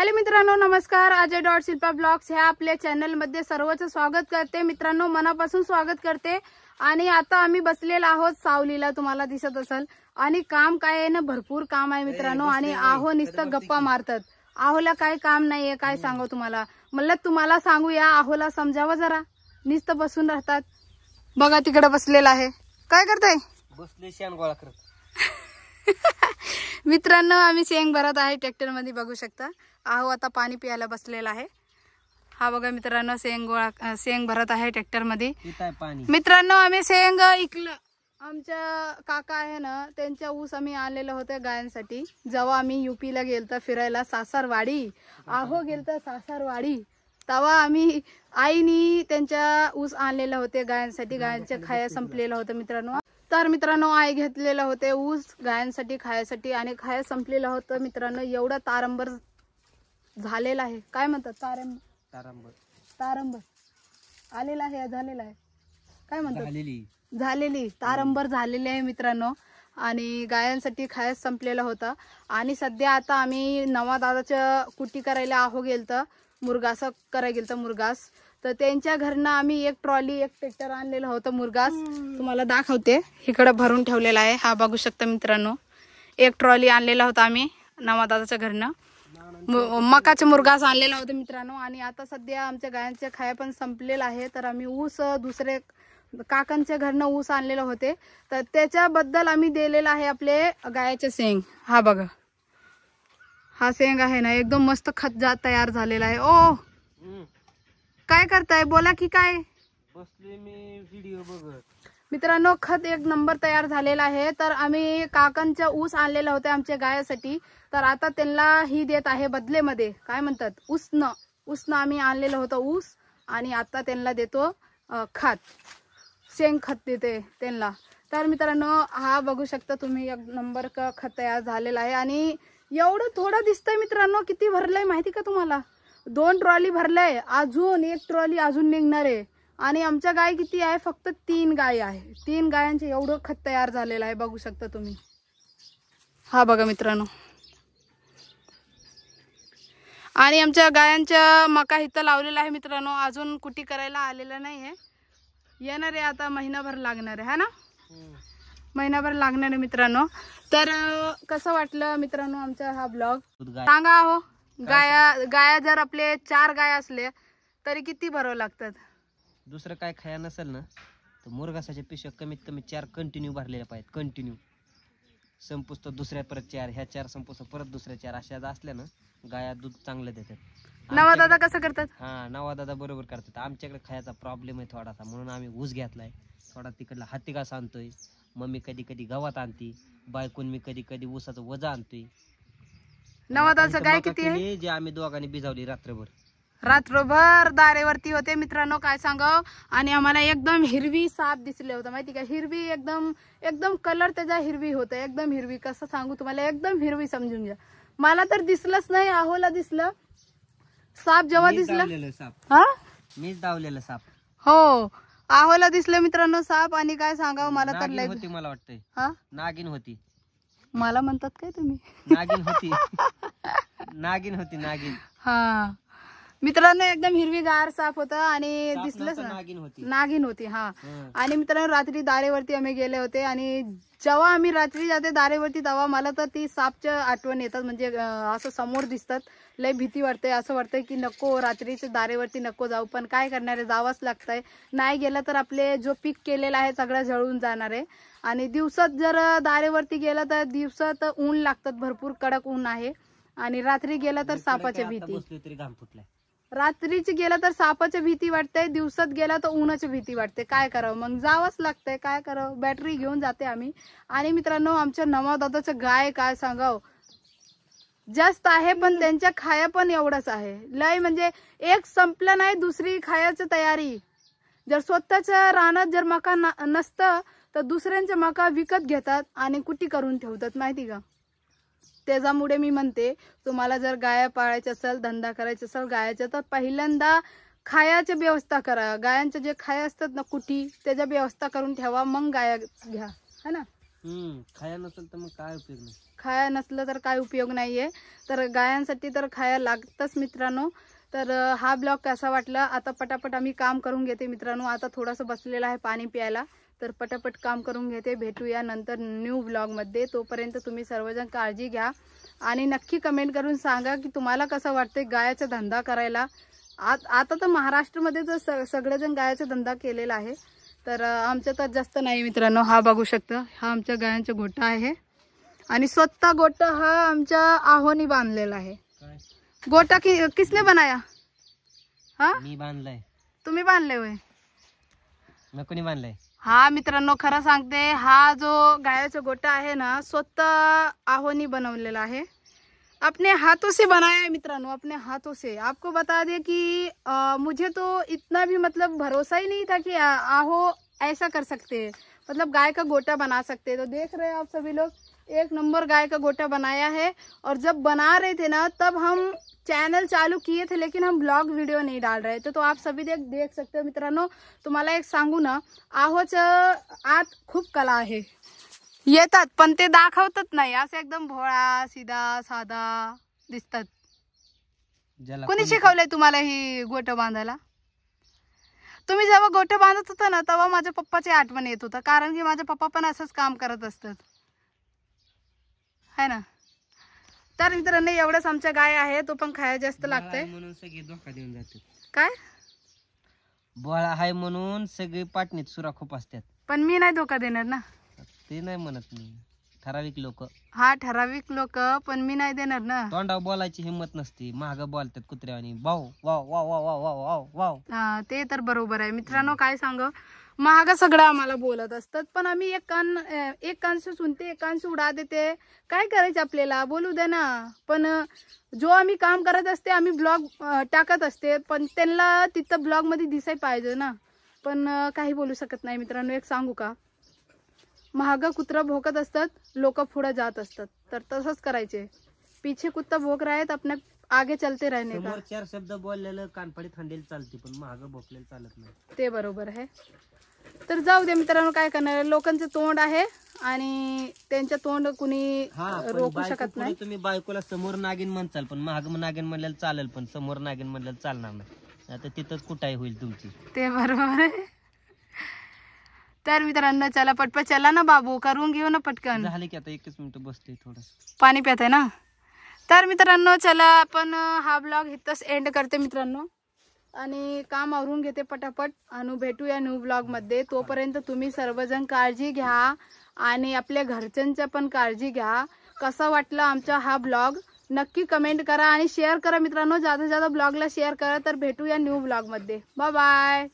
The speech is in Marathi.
हॅलो मित्रांनो, नमस्कार. अजय डॉट शिल्पा ब्लॉग्स ह्या आपल्या चॅनल मध्ये सर्वचं स्वागत करते. मित्रांनो, मनापासून स्वागत करते. आणि आता आम्ही बसलेलो आहोत सावलीला, तुम्हाला दिसत असेल. आणि काम काय आहे ना, भरपूर काम आहे मित्रांनो. आणि आहो नुसतं गप्पा मारतात. आहोला काय काम नाहीये, काय सांगू तुम्हाला. म्हणलं तुम्हाला सांगूया, आहोला समजावं जरा. नुसतं बसून राहतात. बघा तिकडे बसलेला आहे. काय करताय? बसले शेण गोळा करत. मित्रांनो, आम्ही शेंग भरत आहे ट्रॅक्टर मध्ये, बघू शकता. आहो आता पाणी पियाला बसलेला आहे. हा बघा मित्रांनो, शेंग भरत आहे ट्रॅक्टर मध्ये. मित्रांनो, आम्ही शेंग इकलं. आमच्या काका आहे ना, त्यांच्या ऊस आम्ही आणलेलं होतं गायांसाठी. जेव्हा आम्ही युपीला गेलतो फिरायला, सासरवाडी. आहो गेलतो सासरवाडी. तेव्हा आम्ही आईनी त्यांच्या ऊस आणलेलं होते गायांसाठी. गायांच्या खाया संपलेलं होतं मित्रांनो. तर मित्रांनो, आई घेतलेलं होते ऊस गायांसाठी खायासाठी. आणि खाया संपलेलं होतं मित्रांनो. एवढा तारंबर झालेला आहे. काय म्हणतात? तारंबर आलेला आहे, झालेला आहे, काय म्हणतात? झालेली तारंबर झालेली आहे मित्रांनो. आणि गायांसाठी खायच संपलेला होता. आणि सध्या आता आम्ही नवा दादाच्या कुटी करायला आहो गेलतं, मुरगास करायला गेलतं. मुरगास तर त्यांच्या घरनं आम्ही एक ट्रॉली एक ट्रॅक्टर आणलेलं होतं मुरगास. तुम्हाला दाखवते, इकडे भरून ठेवलेला आहे. हा बघू शकता मित्रांनो, एक ट्रॉली आणलेला होता आम्ही नवा दादाच्या घरनं. मकाचे मुरगास आणलेला होता मित्रांनो. आणि आता सध्या आमच्या गायांच्या खाया पण संपलेला आहे. तर आम्ही ऊस दुसरे काकांच्या घरनं ऊस आणलेले होते, तर त्याच्याबद्दल आम्ही दिलेला आहे आपले गायाचे शेंग. हा बघा, हा शेंग आहे ना, एकदम मस्त खत जात तयार झालेला आहे. ओ काय करताय, बोला की. काय बसले मी व्हिडिओ बघत. मित्रांनो, खत एक नंबर तयार झालेला आहे. तर आम्ही काकांच्या ऊस आणलेला होता आमच्या गायासाठी. तर आता त्यांना ही देत आहे बदलेमध्ये, काय म्हणतात, उसनं आम्ही आणलेलं होतं ऊस. आणि आता त्यांना देतो खत, शेंग खत देते त्यांना. तर मित्रांनो, हा बघू शकता तुम्ही, एक नंबर का खत तयार झालेला आहे. आणि एवढं थोडं दिसतंय मित्रांनो. किती भरलंय माहिती का तुम्हाला? 2 ट्रॉली भरलंय, अजून 1 ट्रॉली अजून निघणार आहे. आणि आमच्या गाय किती आहे? फक्त 3 गाय आहे. 3 गायांचे एवढं खत तयार झालेलं आहे, बघू शकता तुम्ही. हा बघा मित्रांनो. आणि आमच्या गायांच्या मका इथं लावलेला आहे मित्रांनो. अजून कुटी करायला आलेला नाही आहे, येणार आहे आता. महिनाभर लागणार आहे, हा ना, महिनाभर लागणार आहे मित्रांनो. तर कसं वाटलं मित्रांनो आमचा हा ब्लॉग, सांगा. हो, गाया जर आपले 4 गाय असले तरी किती भरावं लागतात? दुसरं काय खाया नसेल ना, तर मुरगासाच्या पिशव्या कमीत कमी 4 कंटिन्यू भरलेल्या पाहिजेत. कंटिन्यू संपूस तर दुसऱ्या परत 4, ह्या 4 संपूस परत दुसऱ्या 4, अशा असल्या ना गाया दूध चांगलं देतात. नवा दादा कसं करतात? हा, नवा दादा बरोबर करतात. आमच्याकडे खायचा प्रॉब्लेम आहे थोडासा, म्हणून आम्ही ऊस घेतलाय. थोडा तिकडला हत्तीघास आणतोय. मम्मी कधी कधी गवत आणती, बायकून मी कधी कधी ऊसाचं वजा आणतोय. नवा दादाचं गाय किती आहे? जे आम्ही दोघांनी भिजावली रात्रभर दारेवरती होते मित्रांनो, काय सांगाव. आणि आम्हाला एकदम हिरवी साप दिसले होतं, माहिती का? हिरवी एकदम कलर त्याचा हिरवी होता, एकदम हिरवी. कसं सांगू तुम्हाला, एकदम हिरवी समजून घ्या. मला तर दिसलंच नाही, आहोला दिसलं साप. जेव्हा दिसलं, हा मीच दावलेलं साप. हो, आहोला दिसलं मित्रांनो साप. आणि काय सांगावं, मला तर लय होती, मला वाटतंय. हा, नागिन होती. मला म्हणतात काय तुम्ही? नागिन होती. नागिन. हा मित्रांनो, एकदम हिरवीगार साप होता. आणि दिसलंच ना, नागिन होती. हा. आणि मित्रांनो, रात्री दारेवरती आम्ही गेले होते. आणि जेव्हा आम्ही रात्री जाते दारेवरती, तेव्हा मला तर ती सापच्या आठवण येतात. म्हणजे असं समोर दिसतात, लय भीती वाटते. असं वाटतंय की नको, रात्रीच्या दारेवरती नको जाऊ. पण काय करणार आहे, जावंच लागतंय. नाही गेलं तर आपले जो पीक केलेला आहे सगळं जळून जाणार आहे. आणि दिवसात जर दारेवरती गेलं तर दिवसात ऊन लागतात, भरपूर कडक ऊन आहे. आणि रात्री गेलं तर सापाची भीती. रात्रीची गेला तर सापाची भीती वाटते, दिवसात गेला तर उन्हाची भीती वाटते. काय करावं, मग जावंच लागतंय. काय करावं, बॅटरी घेऊन जाते आम्ही. आणि मित्रांनो, आमच्या नवा दादाचं गाय काय सांगाव, जास्त आहे. पण त्यांच्या खाया पण एवढंच आहे, लय म्हणजे एक संपलं नाही, दुसरी खायाची तयारी. जर स्वतःच्या रानात जर मका नसतं तर दुसऱ्यांच्या मका विकत घेतात आणि कुटी करून ठेवतात, माहिती का? त्याच्यामुळे मी म्हणते, तुम्हाला जर गाया पाळायच्या असेल, धंदा करायचा असेल गायाचा, तर पहिल्यांदा खायाची व्यवस्था करा. गायांचे जे खाया असतात ना कुटी, त्याच्या व्यवस्था करून ठेवा, मग गाया घ्या, है ना. खाया नसेल तर मग काय उपयोग नाही. खाया नसलं तर काय उपयोग नाहीये. तर गायांसाठी तर खाया लागतच मित्रांनो. तर हा ब्लॉग कसा वाटला, आता पटापट आम्ही काम करून घेते मित्रांनो. आता थोडंसं बसलेलं आहे पाणी प्यायला, तर पटापट काम करून घेते. भेटूया नंतर न्यू ब्लॉगमध्ये. तोपर्यंत तुम्ही सर्वजण काळजी घ्या आणि नक्की कमेंट करून सांगा की तुम्हाला कसं वाटतंय गायाचा धंदा करायला. आता तर महाराष्ट्रामध्ये तर सगळेजण गायाचा धंदा केलेला आहे. तर आमच्या तर जास्त नाही मित्रांनो. हा बघू शकता, हा आमच्या गायांचा गोठा आहे आणि स्वतः गोठा हा आमच्या आहोनी बांधलेला आहे. गोटा किसने बनाया? हा मी बांधलाय. तुम्ही बांधले होय? कोणी बांधलाय? हा मित्रांनो, खरं सांगते, हा जो गायाचा गोटा आहे ना, स्वतः आहोनी बनवलेला आहे. अपने हाथों से बनाया है मित्रांनो, अपने हाथों से. आपको बता दे कि मुझे तो इतना भी मतलब भरोसा ही नहीं था कि आहो ऐसा कर सकते हैं, मतलब गाय का गोटा बना सकते हैं. तो देख रहे हैं आप सभी लोग, एक नंबर गाय का गोटा बनाया है. और जब बना रहे थे ना, तब हम चॅनल चालू किए थे, लेकिन हम ब्लॉग वीडियो नहीं डाल रहे थे. तो आप सभी देख सकते हो मित्रांनो. तुम्हाला एक सांगू ना, आहोचं आत खूप कला आहे. येतात पण ते दाखवतात नाही. असं एकदम भोळा सीधा साधा दिसतात. कोणी शिकवलंय तुम्हाला ही गोट बांधायला? तुम्ही जेव्हा गोट बांधत होता ना, तेव्हा माझ्या पप्पाची आठवण येत होतं, कारण की माझे पप्पा पण असंच काम करत असतात, है ना. तर मित्रांनो, एवढंच आमच्या गाय आहे. तो पण खायला जास्त लागतंय म्हणून सगळे धोका देऊन जातात. काय बोळा आहे म्हणून सगळे पाटणीत सुरा खूप असतात. पण मी नाही धोका देणार ना. ते नाही म्हणत मी, ठराविक लोक. हा ठराविक लोक, पण मी नाही देणार ना. तोंडावर बोलायची हिंमत नसते, महाग बोलतात कुत्र्यावानी. Wow wow wow wow wow wow wow wow. हा, ते तर बरोबर आहे मित्रांनो. काय सांग, महाग सगळं आम्हाला बोलत असतात, पण आम्ही एक कान से सुनते, एक कान से उडा देते. काय करायचं आपल्याला, बोलू दे ना. पण जो आम्ही काम करत असते, आम्ही ब्लॉग टाकत असते, पण त्यांना तिथं ब्लॉग मध्ये दिसाय पाहिजे ना. पण काही बोलू शकत नाही मित्रांनो. एक सांगू का, महाग कुत्रा भोकत असतात, लोक पुढे जात असतात. तर तसंच करायचे. पीछे कुत्ता भोक रहा है तो अपने आगे चलते रहने का. समोर चार शब्द बोललेलं कानफडी थंडीला चालते, पण महाग भोकलेलं चालत नाही. ते बरोबर आहे. तर जाऊ दे मित्रांनो, काय करणार, लोकांचं तोंड आहे आणि त्यांचं तोंड कुणी रोखू शकत नाही. तुम्ही बायकोला समोर नागिन म्हणचाल, पण महाग नागिन म्हणलेलं चालेल, पण समोर नागिन म्हणलेलं चालणार नाही. आता तिथंच कुठाई होईल तुमची. ते बरोबर आहे. तर मित्रांनो, चला पटपट चला ना बाबू, करून घेऊ ना पटकन. झाले की आता 1 मिनिट बसते, थोडस पाणी पित आहे ना. तर मित्रांनो, चला आपण हा ब्लॉग इथंच एंड करते मित्रांनो, आणि काम आवरून घेते पटापट आणि भेटूया न्यू ब्लॉग मध्ये. तोपर्यंत तुम्ही सर्वजण काळजी घ्या आणि आपल्या घरच्यांच्या पण काळजी घ्या. कसा वाटला आमचा हा ब्लॉग नक्की कमेंट करा आणि शेअर करा मित्रांनो. जादा ब्लॉगला शेअर करा. तर भेटूया न्यू ब्लॉग मध्ये. Bye bye.